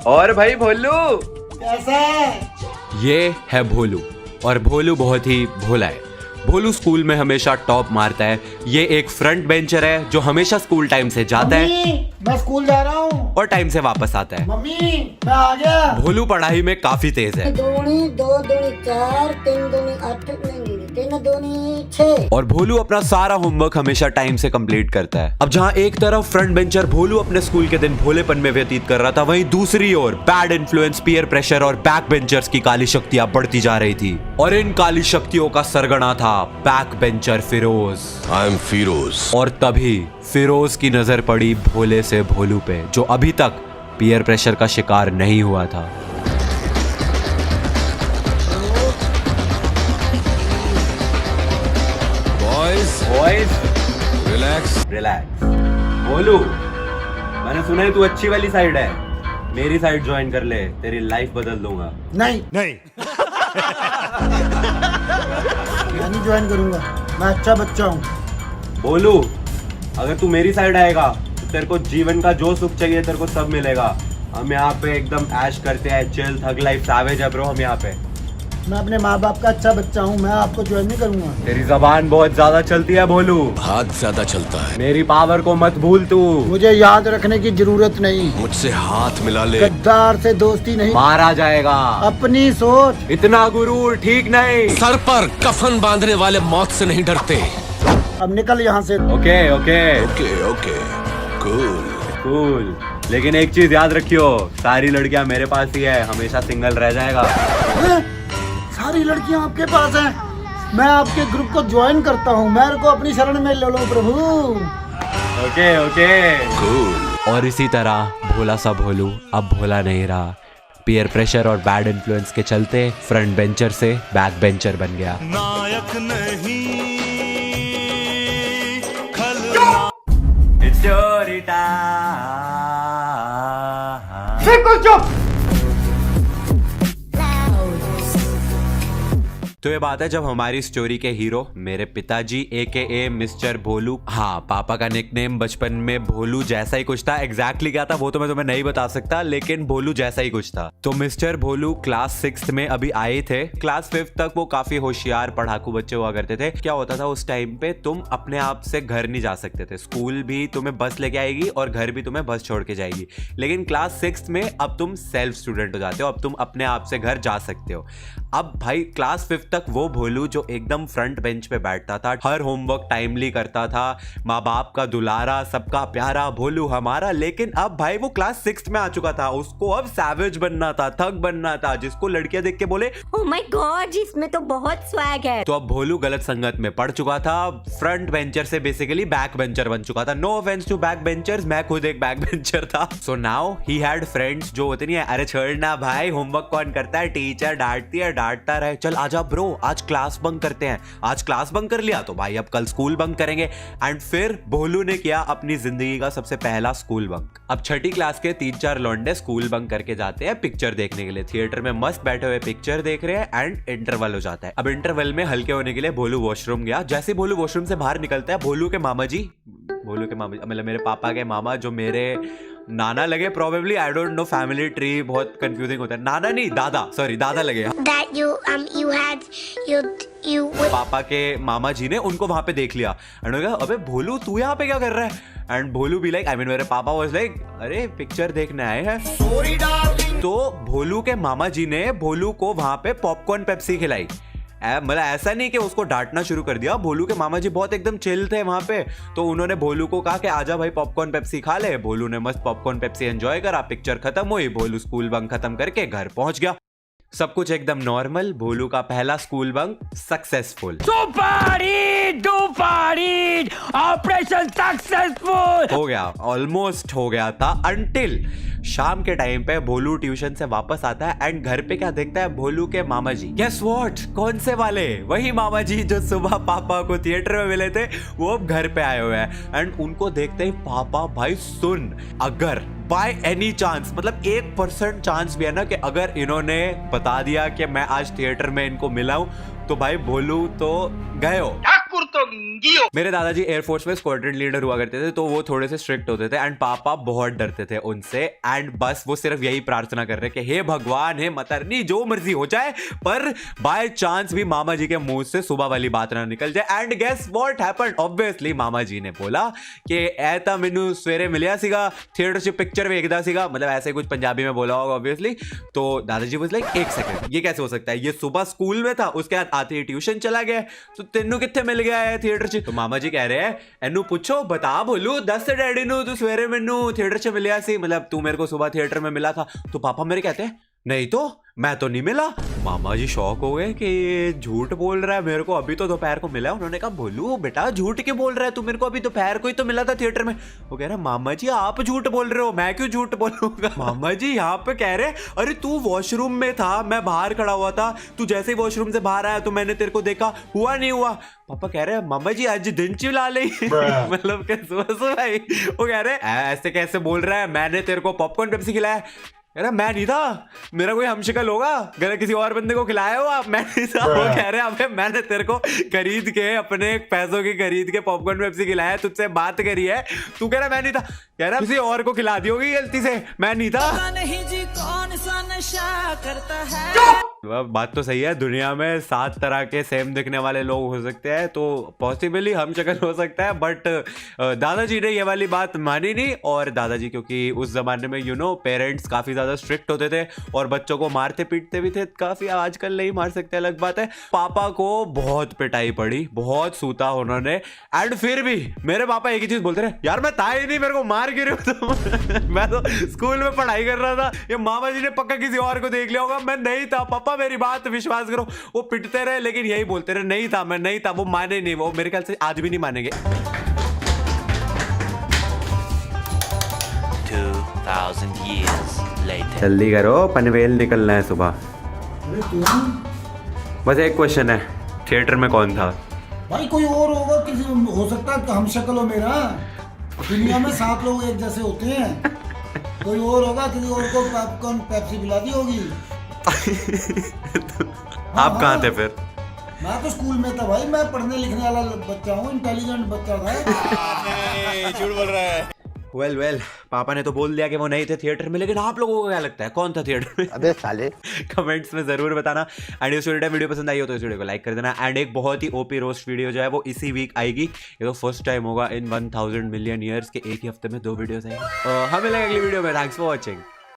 और भाई भोलू कैसा है? ये है भोलू, और भोलू बहुत ही भोला है। भोलू स्कूल में हमेशा टॉप मारता है। ये एक फ्रंट बेंचर है जो हमेशा स्कूल टाइम से जाता है मम्मी, मैं स्कूल जा रहा हूँ। और टाइम से वापस आता है। मम्मी, मैं आ गया। भोलू पढ़ाई में काफी तेज है दूनी 2 दूनी 4 3 दूनी 8 नहीं 3 दूनी 6। और भोलू अपना सारा होमवर्क हमेशा टाइम से कंप्लीट करता है। अब जहाँ एक तरफ फ्रंट बेंचर भोलू अपने स्कूल के दिन भोलेपन में व्यतीत कर रहा था, वहीं दूसरी ओर बैड इन्फ्लुएंस, पीयर प्रेशर और बैक बेंचर्स की काली शक्तियां बढ़ती जा रही थी। और इन काली शक्तियों का सरगना था back bencher Firoz. I am Firoz. और तभी फिरोज की नजर पड़ी भोले से भोलू पे, जो अभी तक पीयर प्रेशर का शिकार नहीं हुआ था। Boys relax. रिलैक्स। भोलू, मैंने सुना है तू अच्छी वाली साइड है, मेरी साइड ज्वाइन कर ले, तेरी लाइफ बदल दूंगा। नहीं नहीं। मैं नहीं ज्वाइन करूंगा, मैं अच्छा बच्चा हूँ। भोलू, अगर तू मेरी साइड आएगा तो तेरे को जीवन का जो सुख चाहिए तेरे को सब मिलेगा। हम यहाँ पे एकदम ऐश करते हैं, चिल, थग लाइफ, सैवेज है ब्रो हम यहाँ पे। मैं अपने माँ बाप का अच्छा बच्चा हूँ, मैं आपको ज्वाइन नहीं करूंगा। तेरी जबान बहुत ज्यादा चलती है भोलू, हाथ ज्यादा चलता है। मेरी पावर को मत भूल तू। मुझे याद रखने की जरूरत नहीं। मुझसे हाथ मिला ले। गद्दार से दोस्ती नहीं, मारा जाएगा। अपनी सोच। इतना गुरूर ठीक नहीं। सर पर कफन बांधने वाले मौत से नहीं डरते। अब निकल यहाँ से। Okay okay okay okay cool. Cool, लेकिन एक चीज याद रखियो, सारी लड़कियां मेरे पास ही है, हमेशा सिंगल रह जाएगा। सारी लड़कियाँ आपके पास हैं। मैं आपके ग्रुप को ज्वाइन करता हूँ, मेरे को अपनी शरण में ले लो प्रभु। Okay okay cool. और इसी तरह भोला सा भोलू अब भोला नहीं रहा। पीयर प्रेशर और बैड इन्फ्लुएंस के चलते फ्रंट बेंचर से बैक बेंचर बन गया। नायक नहीं स्टोरी टाइम। बिल्कुल चुप। तो ये बात है जब हमारी स्टोरी के हीरो मेरे पिताजी AKA मिस्टर भोलू, हाँ पापा का निकनेम बचपन में भोलू जैसा ही कुछ था। एग्जैक्टली क्या था वो तो मैं तुम्हें नहीं बता सकता, लेकिन भोलू जैसा ही कुछ था। तो मिस्टर भोलू क्लास 6th में अभी आए थे। क्लास 5th तक वो काफी होशियार पढ़ाकू बच्चे हुआ करते थे। क्या होता था उस टाइम पे, तुम अपने आप से घर नहीं जा सकते थे, स्कूल भी तुम्हें बस लेके आएगी और घर भी तुम्हें बस छोड़ के जाएगी। लेकिन क्लास 6th में अब तुम सेल्फ स्टूडेंट हो जाते हो, अब तुम अपने आप से घर जा सकते हो। अब भाई क्लास 5th तक वो भोलू जो एकदम फ्रंट बेंच पे बैठता था, हर होमवर्क टाइमली करता था, माँ बाप का दुलारा, सबका प्यारा भोलू हमारा। लेकिन अब भाई वो क्लास 6th में आ चुका था, उसको अब सैवेज बनना था, थग बनना था, जिसको लड़कियां देख के बोले ओह माय गॉड, इसमें तो बहुत स्वैग है। तो अब भोलू गलत संगत में पड़ चुका था। फ्रंट बेंचर से बेसिकली बैक बेंचर बन चुका था। No offence to back benchers, मैं खुद एक बैक बेंचर था। So now he had friends जो होते नहीं है, अरे छोड़ना भाई, होमवर्क कौन करता है, टीचर डांटती है, डांटता रहे, चल आजा ब्रो आज क्लास बंक करते हैं। आज क्लास बंक कर लिया तो भाई अब कल स्कूल बंक करेंगे। एंड फिर भोलू ने किया अपनी जिंदगी का सबसे पहला स्कूल बंक। अब 6ठी क्लास के 3-4 लौंडे स्कूल बंक करके जाते हैं पिक्चर देखने के लिए। थिएटर में मस्त बैठे हुए पिक्चर देख रहे हैं एंड इंटरवल हो जाता है। अब इंटरवल में हल्के होने के लिए भोलू वॉशरूम गया। जैसे ही भोलू वॉशरूम से बाहर निकलता है, भोलू के मामा जी मतलब मेरे पापा के मामा, जो मेरे नाना लगे probably, I don't know, family tree बहुत कंफ्यूजिंग होता है। नाना नहीं, दादा, सॉरी दादा लगे। That you पापा के मामा जी ने उनको वहां पे देख लिया एंड कहा, अबे भोलू तू यहाँ पे क्या कर रहा है? एंड भोलू भी लाइक, मेरे पापा वाज लाइक, अरे पिक्चर देखने आए हैं। तो भोलू के मामा जी ने भोलू को वहां पे पॉपकॉर्न पेप्सी खिलाई। मतलब ऐसा नहीं कि उसको डांटना शुरू कर दिया। भोलू के मामा जी बहुत एकदम चिल थे वहां पे, तो उन्होंने भोलू को कहा कि आजा भाई पॉपकॉर्न पेप्सी खा ले। भोलू ने मस्त पॉपकॉर्न पेप्सी एंजॉय करा, पिक्चर खत्म हुई, भोलू स्कूल बंक खत्म करके घर पहुंच गया। सब कुछ एकदम नॉर्मल। भोलू का पहला school bunk successful. Operation successful हो गया, ऑलमोस्ट हो गया था, अंटिल शाम के टाइम पे भोलू ट्यूशन से वापस आता है एंड घर पे क्या देखता है, भोलू के मामा जी। गेस व्हाट, कौन से वाले? वही मामा जी जो सुबह पापा को थिएटर में मिले थे, वो अब घर पे आए हुए हैं। एंड उनको देखते ही पापा, भाई सुन, अगर बाय एनी चांस, मतलब 1% चांस भी है ना कि अगर इन्होंने बता दिया कि मैं आज थिएटर में इनको मिला हूं, तो भाई भोलू तो गए हो। ठाकुर मेरे दादाजी एयरफोर्स में स्क्वाड्रन लीडर हुआ करते थे, तो वो थोड़े से स्ट्रिक्ट होते थे एंड पापा बहुत डरते थे उनसे। एंड बस वो सिर्फ यही प्रार्थना कर रहे कि हे भगवान, हे मतरनी, जो मर्जी हो जाए, पर बाय चांस भी मामा जी के मुंह से सुबह वाली बात ना निकल जाए। And guess what happened? Obviously मामा जी ने बोला कि ऐता मैनू सवेरे मिलिया सीगा, थिएटर से पिक्चर वेखदा सीगा, मतलब ऐसे कुछ पंजाबी में बोला होगा ऑब्वियसली। तो दादाजी वाज लाइक, एक सेकंड, ये कैसे हो सकता है? ये सुबह स्कूल में था, उसके बाद आते ही ट्यूशन चला गया, तो तेनू कित्थे मिल गया है थिएटर से? तो मामा जी कह रहे हैं, एनू पूछो, बता बोलू, दस डैडी नू तू सवेरे मैनू थिएटर से मिलिया सी, मतलब तू मेरे को सुबह थिएटर में मिला था। तो पापा मेरे कहते हैं, नहीं तो मैं तो नहीं मिला। मामा जी शॉक हो गए कि ये झूठ बोल रहा है, मेरे को अभी तो दोपहर को मिला है। उन्होंने कहा, बोलू बेटा झूठ क्यों बोल रहा है, तू मेरे को अभी दोपहर को ही तो मिला था थिएटर में। वो कह रहा है, मामा जी आप झूठ बोल रहे हो, मैं क्यों झूठ बोलूंगा? मामा जी यहाँ पे कह रहे, अरे तू वॉशरूम में था, मैं बाहर खड़ा हुआ था, तू जैसे ही वॉशरूम से बाहर आया तो मैंने तेरे को देखा, हुआ नहीं हुआ? पापा कह रहे हैं, मामा जी आज दिन चिल्ला ले मतलब कैसे भाई? वो कह रहे ऐसे कैसे बोल रहा है, मैंने तेरे को पॉपकॉर्न पेप्सी खिलाया। अरे मैं नहीं था, मेरा कोई हमशक्ल होगा, गलत किसी और बंदे को खिलाया हो आप, मैं नहीं था। वो कह रहे हैं, अबे मैंने तेरे को खरीद के, अपने पैसों की खरीद के पॉपकॉर्न पेप्सी खिलाया, तुझसे बात करी है, तू कह रहा मैं नहीं था। कह रहा किसी और को खिला दी होगी गलती से, मैं नहीं था। नहीं जी कौन सा नशा करता है। बात तो सही है, दुनिया में 7 तरह के सेम दिखने वाले लोग हो सकते हैं, तो पॉसिबली हम शक्ल हो सकता है, बट दादाजी ने ये वाली बात मानी नहीं। और दादाजी क्योंकि उस जमाने में पेरेंट्स काफी ज्यादा स्ट्रिक्ट होते थे और बच्चों को मारते पीटते भी थे काफी, आजकल नहीं मार सकते, अलग बात है। पापा को बहुत पिटाई पड़ी, बहुत सूता उन्होंने, एंड फिर भी मेरे पापा एक ही चीज बोलते रहे, यार मैं था ही नहीं, मेरे को मार क्यों रहे हो तुम? मैं तो स्कूल में पढ़ाई कर रहा था, ये मामा जी ने पक्का किसी और को देख लिया होगा, मैं नहीं था पापा, मेरी बात विश्वास करो। वो पिटते रहे लेकिन यही बोलते रहे, नहीं था, मैं नहीं था। वो माने नहीं, वो मेरे ख्याल से आज भी नहीं मानेंगे। 2000 years later. जल्दी करो, पनवेल निकलना है सुबह। अरे तुम बस एक क्वेश्चन है, थिएटर में कौन था? भाई कोई और होगा, किसी हो सकता है हम शक्ल हो मेरा। दुनिया में 7 लोग एक जैसे होते हैं, कोई और होगा, किसी और को पॉपकॉर्न पेप्सी पिला दी होगी। आप कहाँ थे फिर? मैं तो स्कूल में था भाई, मैं पढ़ने लिखने वाला बच्चा हूँ, इंटेलिजेंट बच्चा था। झूठ बोल रहा है। वेल पापा ने तो बोल दिया कि वो नहीं थे थिएटर में, लेकिन आप लोगों को क्या लगता है कौन था थिएटर में? अबे साले कमेंट्स में जरूर बताना। एंड इस वीडियो पसंद आई हो तो इस वीडियो को लाइक कर देना। एंड एक बहुत ही ओपी रोस्ट वीडियो जो है वो इसी वीक आएगी। ये तो फर्स्ट टाइम होगा इन 1000 मिलियन ईयर्स के एक ही हफ्ते में 2 वीडियोस आएंगी। हमें मिलेंगे अगली वीडियो में। Thanks for watching.